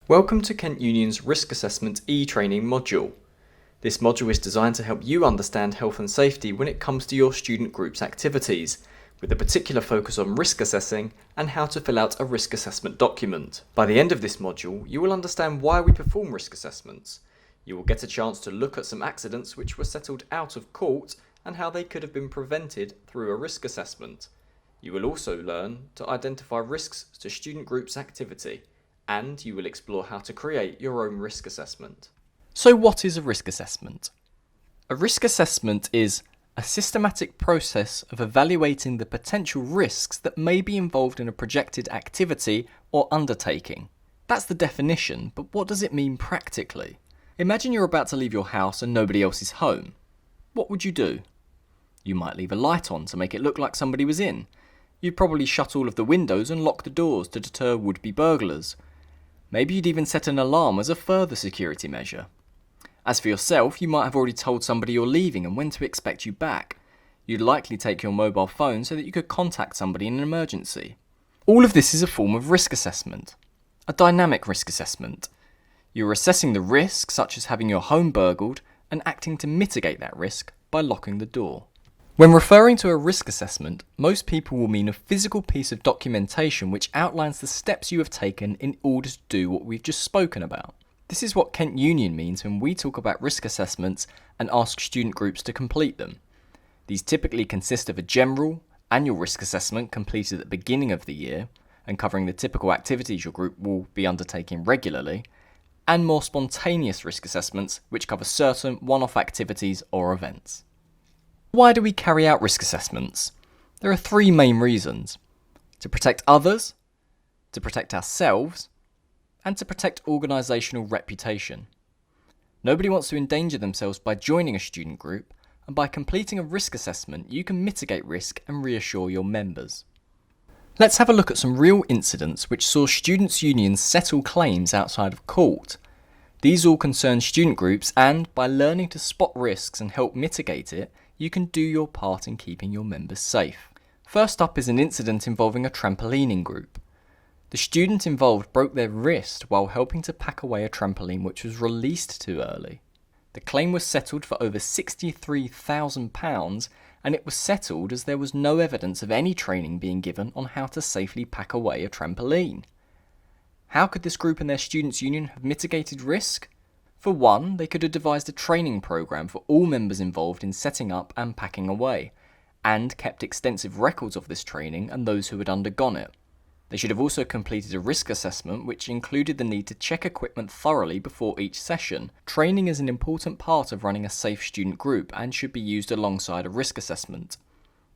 Welcome to Kent Union's Risk Assessment e-training module. This module is designed to help you understand health and safety when it comes to your student group's activities, with a particular focus on risk assessing and how to fill out a risk assessment document. By the end of this module, you will understand why we perform risk assessments. You will get a chance to look at some accidents which were settled out of court and how they could have been prevented through a risk assessment. You will also learn to identify risks to student group's activity, and you will explore how to create your own risk assessment. So what is a risk assessment? A risk assessment is a systematic process of evaluating the potential risks that may be involved in a projected activity or undertaking. That's the definition, but what does it mean practically? Imagine you're about to leave your house and nobody else is home. What would you do? You might leave a light on to make it look like somebody was in. You'd probably shut all of the windows and lock the doors to deter would-be burglars. Maybe you'd even set an alarm as a further security measure. As for yourself, you might have already told somebody you're leaving and when to expect you back. You'd likely take your mobile phone so that you could contact somebody in an emergency. All of this is a form of risk assessment, a dynamic risk assessment. You're assessing the risk, such as having your home burgled, and acting to mitigate that risk by locking the door. When referring to a risk assessment, most people will mean a physical piece of documentation which outlines the steps you have taken in order to do what we've just spoken about. This is what Kent Union means when we talk about risk assessments and ask student groups to complete them. These typically consist of a general, annual risk assessment completed at the beginning of the year and covering the typical activities your group will be undertaking regularly, and more spontaneous risk assessments which cover certain one-off activities or events. Why do we carry out risk assessments? There are three main reasons: to protect others, to protect ourselves, and to protect organisational reputation. Nobody wants to endanger themselves by joining a student group, and by completing a risk assessment you can mitigate risk and reassure your members. Let's have a look at some real incidents which saw students' unions settle claims outside of court. These all concern student groups, and by learning to spot risks and help mitigate it, you can do your part in keeping your members safe. First up is an incident involving a trampolining group. The student involved broke their wrist while helping to pack away a trampoline which was released too early. The claim was settled for over £63,000, and it was settled as there was no evidence of any training being given on how to safely pack away a trampoline. How could this group and their students' union have mitigated risk? For one, they could have devised a training programme for all members involved in setting up and packing away, and kept extensive records of this training and those who had undergone it. They should have also completed a risk assessment which included the need to check equipment thoroughly before each session. Training is an important part of running a safe student group and should be used alongside a risk assessment.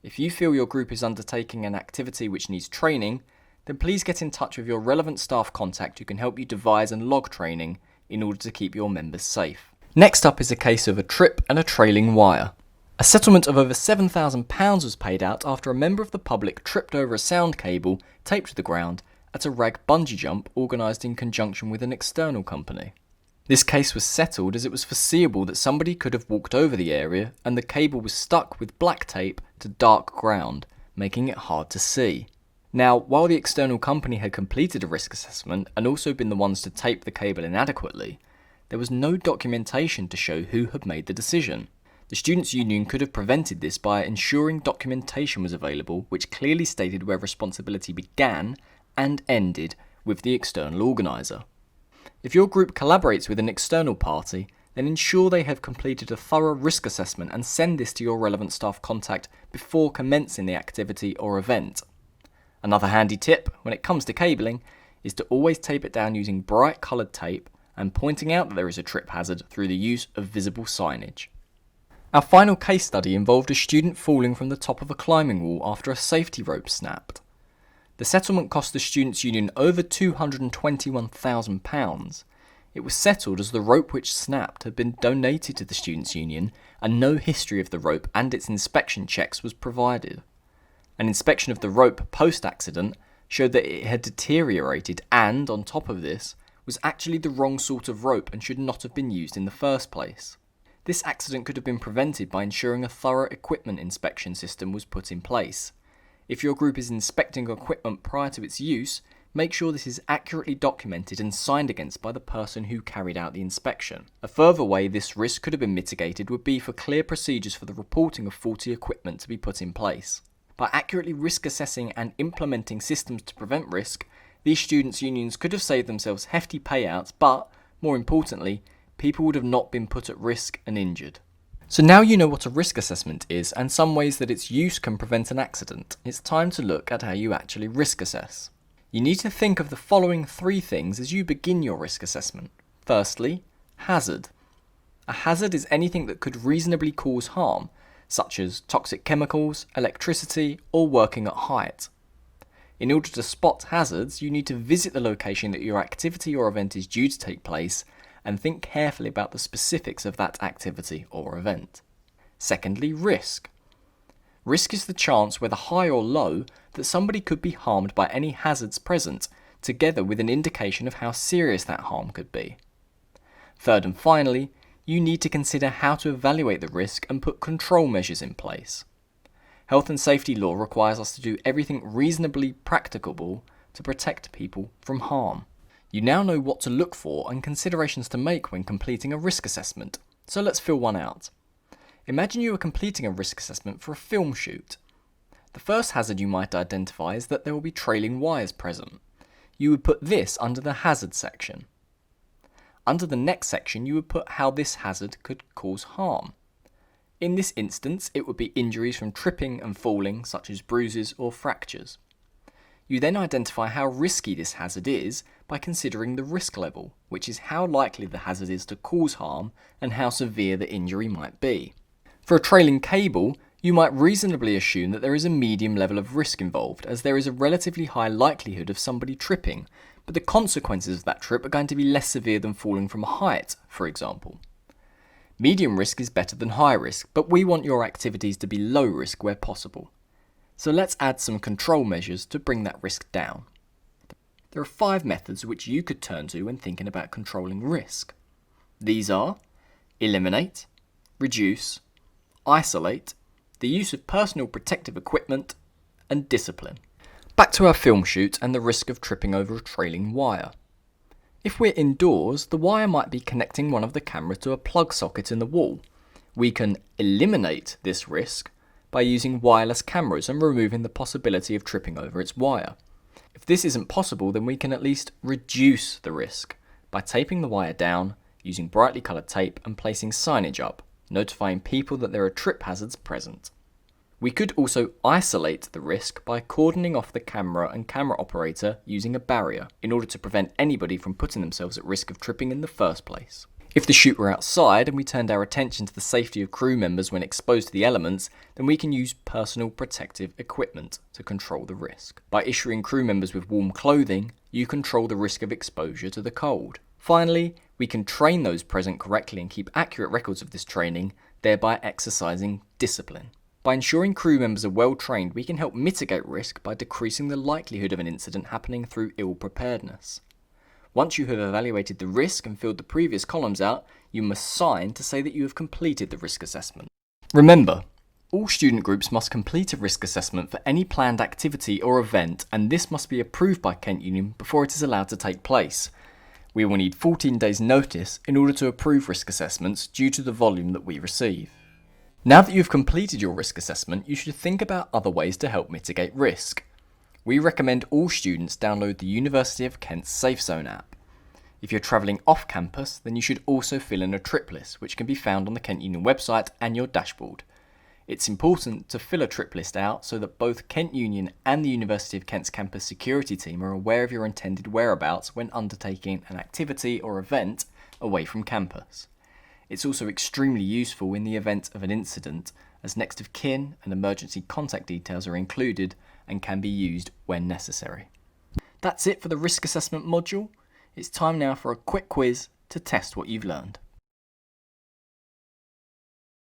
If you feel your group is undertaking an activity which needs training, then please get in touch with your relevant staff contact who can help you devise and log training in order to keep your members safe. Next up is a case of a trip and a trailing wire. A settlement of over £7,000 was paid out after a member of the public tripped over a sound cable taped to the ground at a rag bungee jump organised in conjunction with an external company. This case was settled as it was foreseeable that somebody could have walked over the area and the cable was stuck with black tape to dark ground, making it hard to see. Now, while the external company had completed a risk assessment and also been the ones to tape the cable inadequately, there was no documentation to show who had made the decision. The students' union could have prevented this by ensuring documentation was available which clearly stated where responsibility began and ended with the external organiser. If your group collaborates with an external party, then ensure they have completed a thorough risk assessment and send this to your relevant staff contact before commencing the activity or event. Another handy tip when it comes to cabling is to always tape it down using bright coloured tape and pointing out that there is a trip hazard through the use of visible signage. Our final case study involved a student falling from the top of a climbing wall after a safety rope snapped. The settlement cost the students' union over £221,000. It was settled as the rope which snapped had been donated to the students' union and no history of the rope and its inspection checks was provided. An inspection of the rope post-accident showed that it had deteriorated and, on top of this, was actually the wrong sort of rope and should not have been used in the first place. This accident could have been prevented by ensuring a thorough equipment inspection system was put in place. If your group is inspecting equipment prior to its use, make sure this is accurately documented and signed against by the person who carried out the inspection. A further way this risk could have been mitigated would be for clear procedures for the reporting of faulty equipment to be put in place. By accurately risk assessing and implementing systems to prevent risk, these students' unions could have saved themselves hefty payouts, but, more importantly, people would have not been put at risk and injured. So now you know what a risk assessment is and some ways that its use can prevent an accident. It's time to look at how you actually risk assess. You need to think of the following 3 things as you begin your risk assessment. Firstly, hazard. A hazard is anything that could reasonably cause harm, such as toxic chemicals, electricity, or working at height. In order to spot hazards, you need to visit the location that your activity or event is due to take place and think carefully about the specifics of that activity or event. Secondly, risk. Risk is the chance, whether high or low, that somebody could be harmed by any hazards present, together with an indication of how serious that harm could be. Third and finally, you need to consider how to evaluate the risk and put control measures in place. Health and safety law requires us to do everything reasonably practicable to protect people from harm. You now know what to look for and considerations to make when completing a risk assessment, so let's fill one out. Imagine you are completing a risk assessment for a film shoot. The first hazard you might identify is that there will be trailing wires present. You would put this under the hazard section. Under the next section, you would put how this hazard could cause harm. In this instance, it would be injuries from tripping and falling, such as bruises or fractures. You then identify how risky this hazard is by considering the risk level, which is how likely the hazard is to cause harm and how severe the injury might be. For a trailing cable, you might reasonably assume that there is a medium level of risk involved, as there is a relatively high likelihood of somebody tripping, but the consequences of that trip are going to be less severe than falling from a height, for example. Medium risk is better than high risk, but we want your activities to be low risk where possible. So let's add some control measures to bring that risk down. There are 5 methods which you could turn to when thinking about controlling risk. These are eliminate, reduce, isolate, the use of personal protective equipment, and discipline. Back to our film shoot and the risk of tripping over a trailing wire. If we're indoors, the wire might be connecting one of the cameras to a plug socket in the wall. We can eliminate this risk by using wireless cameras and removing the possibility of tripping over its wire. If this isn't possible, then we can at least reduce the risk by taping the wire down, using brightly coloured tape and placing signage up, notifying people that there are trip hazards present. We could also isolate the risk by cordoning off the camera and camera operator using a barrier in order to prevent anybody from putting themselves at risk of tripping in the first place. If the shoot were outside and we turned our attention to the safety of crew members when exposed to the elements, then we can use personal protective equipment to control the risk. By issuing crew members with warm clothing, you control the risk of exposure to the cold. Finally, we can train those present correctly and keep accurate records of this training, thereby exercising discipline. By ensuring crew members are well trained, we can help mitigate risk by decreasing the likelihood of an incident happening through ill preparedness. Once you have evaluated the risk and filled the previous columns out, you must sign to say that you have completed the risk assessment. Remember, all student groups must complete a risk assessment for any planned activity or event, and this must be approved by Kent Union before it is allowed to take place. We will need 14 days notice in order to approve risk assessments due to the volume that we receive. Now that you've completed your risk assessment, you should think about other ways to help mitigate risk. We recommend all students download the University of Kent's Safe Zone app. If you're travelling off campus, then you should also fill in a trip list, which can be found on the Kent Union website and your dashboard. It's important to fill a trip list out so that both Kent Union and the University of Kent's campus security team are aware of your intended whereabouts when undertaking an activity or event away from campus. It's also extremely useful in the event of an incident, as next of kin and emergency contact details are included and can be used when necessary. That's it for the risk assessment module. It's time now for a quick quiz to test what you've learned.